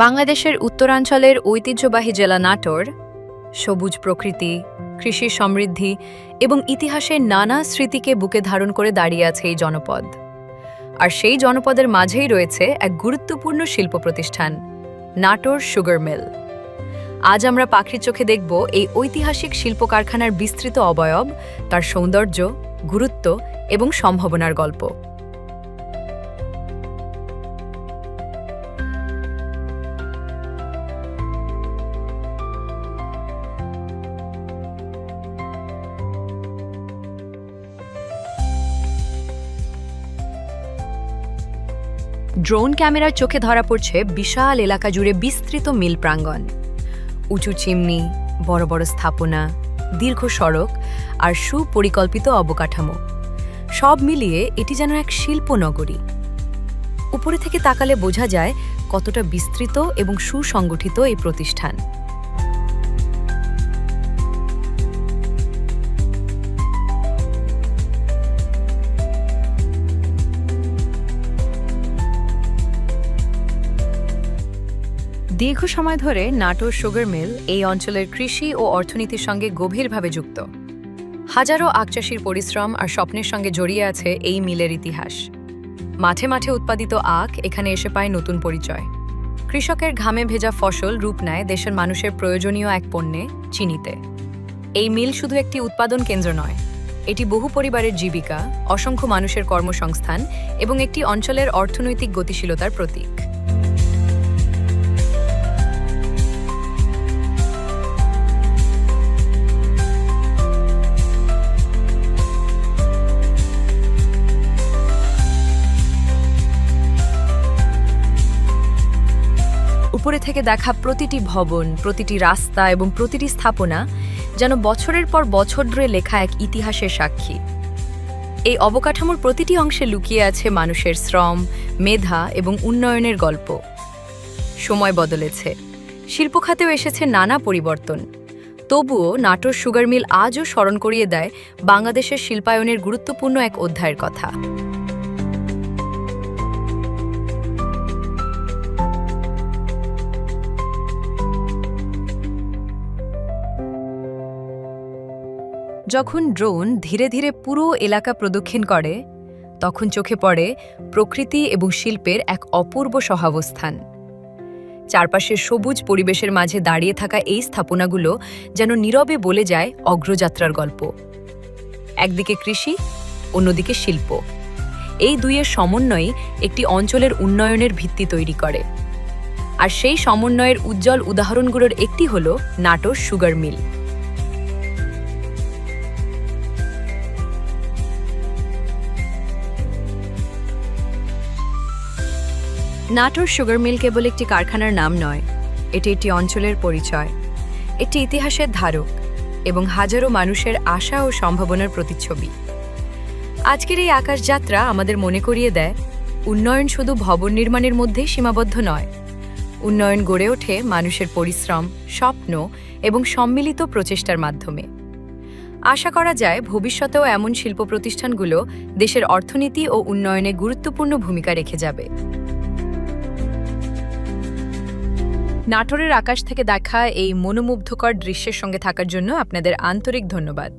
বাংলাদেশের উত্তরাঞ্চলের ঐতিহ্যবাহী জেলা নাটোর সবুজ প্রকৃতি, কৃষি সমৃদ্ধি এবং ইতিহাসের নানা স্মৃতিকে বুকে ধারণ করে দাঁড়িয়ে আছে এই জনপদ। আর সেই জনপদের মাঝেই রয়েছে এক গুরুত্বপূর্ণ শিল্প প্রতিষ্ঠান, নাটোর সুগার মিল। আজ আমরা পাখির চোখে দেখব এই ঐতিহাসিক শিল্প কারখানার বিস্তৃত অবয়ব, তার সৌন্দর্য, গুরুত্ব এবং সম্ভাবনার গল্প। ড্রোন ক্যামেরার চোখে ধরা পড়ছে বিশাল এলাকা জুড়ে বিস্তৃত মিল প্রাঙ্গণ। উঁচু চিমনি, বড় বড় স্থাপনা, দীর্ঘ সড়ক আর সুপরিকল্পিত অবকাঠামো, সব মিলিয়ে এটি যেন এক শিল্পনগরী। উপরে থেকে তাকালে বোঝা যায় কতটা বিস্তৃত এবং সুসংগঠিত এই প্রতিষ্ঠান। দীর্ঘ সময় ধরে নাটোর সুগার মিল এই অঞ্চলের কৃষি ও অর্থনীতির সঙ্গে গভীরভাবে যুক্ত। হাজারো আখচাষীর পরিশ্রম আর স্বপ্নের সঙ্গে জড়িয়ে আছে এই মিলের ইতিহাস। মাঠে মাঠে উৎপাদিত আখ এখানে এসে পায় নতুন পরিচয়। কৃষকের ঘামে ভেজা ফসল রূপ নেয় দেশের মানুষের প্রয়োজনীয় এক পণ্যে, চিনিতে। এই মিল শুধু একটি উৎপাদন কেন্দ্র নয়, এটি বহু পরিবারের জীবিকা, অসংখ্য মানুষের কর্মসংস্থান এবং একটি অঞ্চলের অর্থনৈতিক গতিশীলতার প্রতীক। উপরে থেকে দেখা প্রতিটি ভবন, প্রতিটি রাস্তা এবং প্রতিটি স্থাপনা যেন বছরের পর বছর ধরে লেখা এক ইতিহাসের সাক্ষী। এই অবকাঠামোর প্রতিটি অংশে লুকিয়ে আছে মানুষের শ্রম, মেধা এবং উন্নয়নের গল্প। সময় বদলেছে, শিল্প খাতেও এসেছে নানা পরিবর্তন। তবুও নাটোর সুগার মিল আজও স্মরণ করিয়ে দেয় বাংলাদেশের শিল্পায়নের গুরুত্বপূর্ণ এক অধ্যায়ের কথা। যখন ড্রোন ধীরে ধীরে পুরো এলাকা প্রদক্ষিণ করে, তখন চোখে পড়ে প্রকৃতি এবং শিল্পের এক অপূর্ব সহাবস্থান। চারপাশের সবুজ পরিবেশের মাঝে দাঁড়িয়ে থাকা এই স্থাপনাগুলো যেন নীরবে বলে যায় অগ্রযাত্রার গল্প। একদিকে কৃষি, অন্যদিকে শিল্প, এই দুইয়ের সমন্বয়ে একটি অঞ্চলের উন্নয়নের ভিত্তি তৈরি করে। আর সেই সমন্বয়ের উজ্জ্বল উদাহরণগুলোর একটি হল Natore sugar mill. Natore sugar mill কেবল একটি কারখানার নাম নয়, এটি একটি অঞ্চলের পরিচয়, একটি ইতিহাসের ধারক এবং হাজারো মানুষের আশা ও সম্ভাবনার প্রতিচ্ছবি। আজকের এই আকাশযাত্রা আমাদের মনে করিয়ে দেয়, উন্নয়ন শুধু ভবন নির্মাণের মধ্যেই সীমাবদ্ধ নয়। উন্নয়ন গড়ে ওঠে মানুষের পরিশ্রম, স্বপ্ন এবং সম্মিলিত প্রচেষ্টার মাধ্যমে। আশা করা যায় ভবিষ্যতেও এমন শিল্প প্রতিষ্ঠানগুলো দেশের অর্থনীতি ও উন্নয়নে গুরুত্বপূর্ণ ভূমিকা রেখে যাবে। নাটোরের আকাশ থেকে দেখা এই মনোমুগ্ধকর দৃশ্যের সঙ্গে থাকার জন্য আপনাদের আন্তরিক ধন্যবাদ।